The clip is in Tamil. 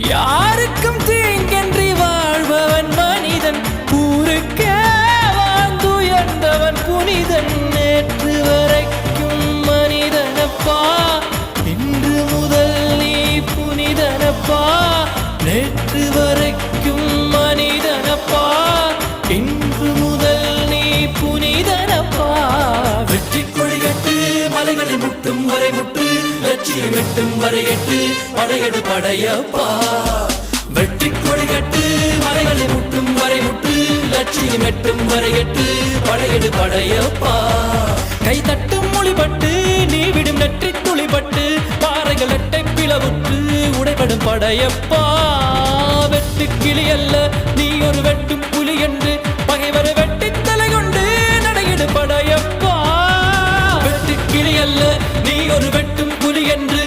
யாருக்கும் தீங்கன்றி வாழ்பவன் மனிதன், ஊருக்கே வாழ்ந்துயர்ந்தவன் புனிதன். நேற்று வரைக்கும் மனிதனப்பா, இன்று முதல் நீ புனிதனப்பா. நேற்று வரைக்கும் மனிதனப்பா, இன்று முதல் நீ புனிதனப்பா. வெற்றி கொடிகட்டு மலைகளை முட்டும் வரை முட்டு, லட்சியம் எட்டும் வரை எட்டு, படையெடு படையப்பா. வெற்றி கொடிகட்டு மலைகளை முட்டும் வரை முட்டு, லட்சியம் எட்டும் வரை எட்டு, படையெடு படையப்பா. கை தட்டும் மொழிபட்டு நீ விடும் நெற்றி துளிபட்டு, பாறைகள் எட்டை பிளவுற்று உடைபடும் படையப்பா. வெட்டு கிளி அல்ல நீ ஒரு வெட்டும் புலி என்று, பகைவரை வெட்டி தலை கொண்டு நடையிடு படையப்பா. வெட்டு கிளி அல்ல நீ ஒரு வெட்டும் புலி என்று,